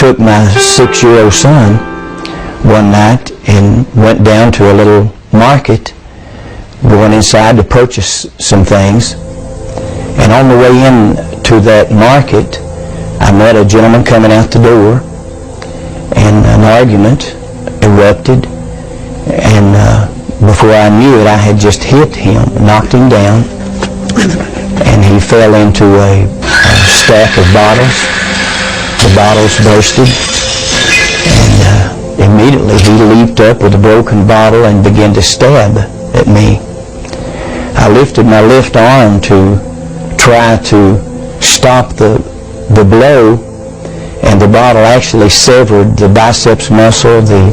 took my 6-year-old son one night and went down to a little market, going inside to purchase some things. And on the way in to that market, I met a gentleman coming out the door, and an argument erupted, and before I knew it, I had just hit him, knocked him down, and he fell into a stack of bottles. The bottles bursted, and immediately he leaped up with a broken bottle and began to stab at me. I lifted my left arm to try to stop the blow, and the bottle actually severed the biceps muscle, the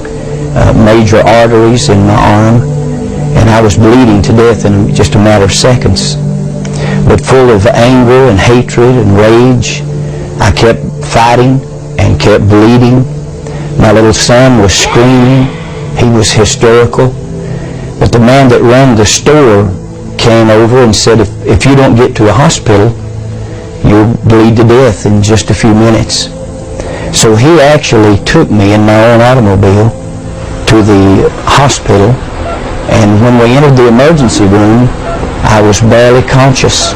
major arteries in my arm, and I was bleeding to death in just a matter of seconds. But full of anger and hatred and rage, I kept fighting and kept bleeding. My little son was screaming. He was hysterical. But the man that ran the store came over and said, if you don't get to a hospital, you'll bleed to death in just a few minutes. So he actually took me in my own automobile to the hospital, and when we entered the emergency room, I was barely conscious.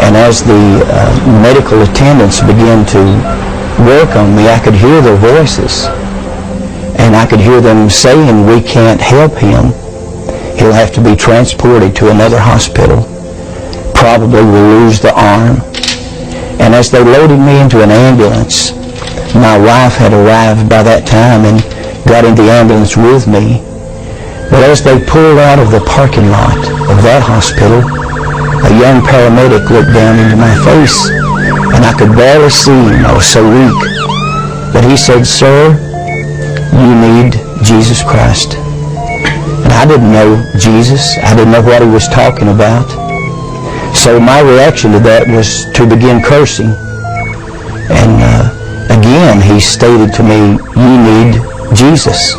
And as the medical attendants began to work on me, I could hear their voices, and I could hear them saying, we can't help him. He'll have to be transported to another hospital. Probably will lose the arm. And as they loaded me into an ambulance, my wife had arrived by that time and got in the ambulance with me. But as they pulled out of the parking lot of that hospital, a young paramedic looked down into my face, and I could barely see him. I was so weak. But he said, sir, you need Jesus Christ. And I didn't know Jesus. I didn't know what he was talking about. So my reaction to that was to begin cursing. And again, he stated to me, you need Jesus.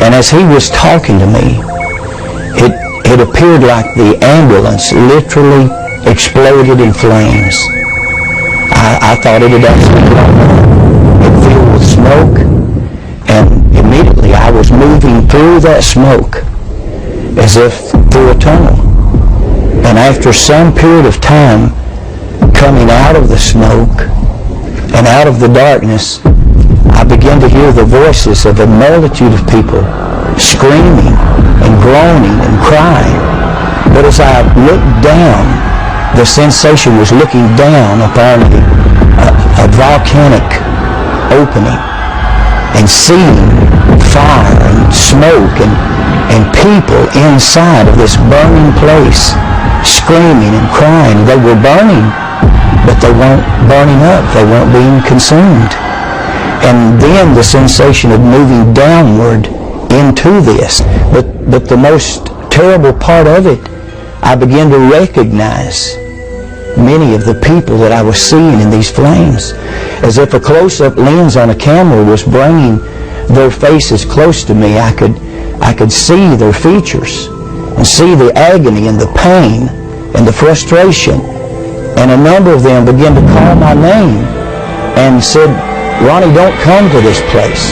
And as he was talking to me, it appeared like the ambulance literally exploded in flames. I thought it had actually blown up. It filled with smoke, and immediately I was moving through that smoke as if through a tunnel. And after some period of time coming out of the smoke and out of the darkness, I began to hear the voices of a multitude of people screaming and groaning and crying. But as I looked down, the sensation was looking down upon a volcanic opening and seeing fire and smoke and people inside of this burning place screaming and crying. They were burning, but they weren't burning up. They weren't being consumed. And then the sensation of moving downward into this. But the most terrible part of it, I began to recognize many of the people that I was seeing in these flames, as if a close-up lens on a camera was bringing their faces close to me. I could see their features and see the agony and the pain and the frustration. And a number of them began to call my name and said, Ronnie, don't come to this place.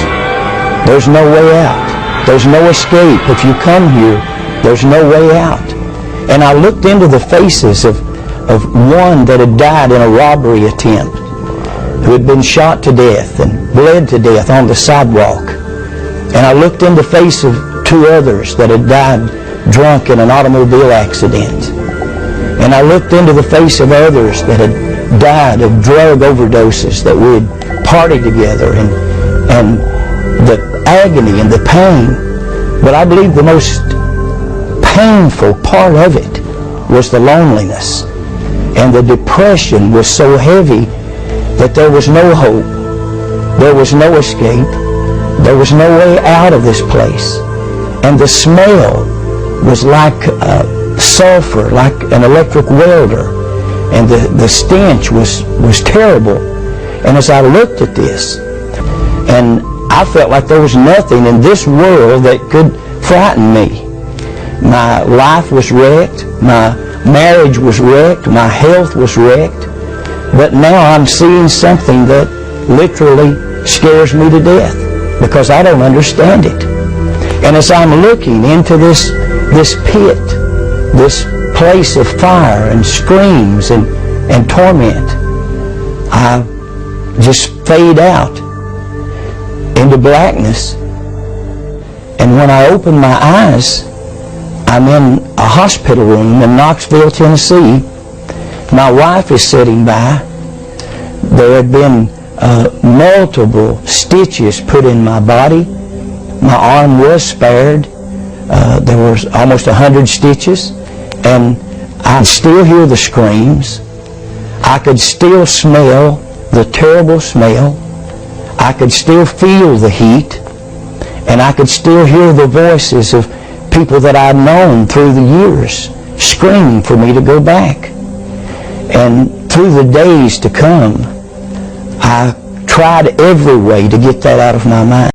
There's no way out. There's no escape. If you come here, there's no way out. And I looked into the faces of one that had died in a robbery attempt, who had been shot to death and bled to death on the sidewalk. And I looked in the face of 2 others that had died drunk in an automobile accident. And I looked into the face of others that had died of drug overdoses, that we had partied together, and the agony and the pain. But I believe the most painful part of it was the loneliness. And the depression was so heavy that there was no hope. There was no escape. There was no way out of this place. And the smell was like sulfur, like an electric welder. And the stench was terrible. And as I looked at this, and I felt like there was nothing in this world that could frighten me. My life was wrecked. My marriage was wrecked. My health was wrecked. But now I'm seeing something that literally scares me to death because I don't understand it. And as I'm looking into this pit, this place of fire and screams and torment, I just fade out into blackness. And when I open my eyes, I'm in a hospital room in Knoxville, Tennessee. My wife is sitting by. There had been multiple stitches put in my body. My arm was spared. There was almost 100 stitches, and I'd still hear the screams. I could still smell the terrible smell. I could still feel the heat, and I could still hear the voices of people that I'd known through the years screaming for me to go back. And through the days to come, I tried every way to get that out of my mind.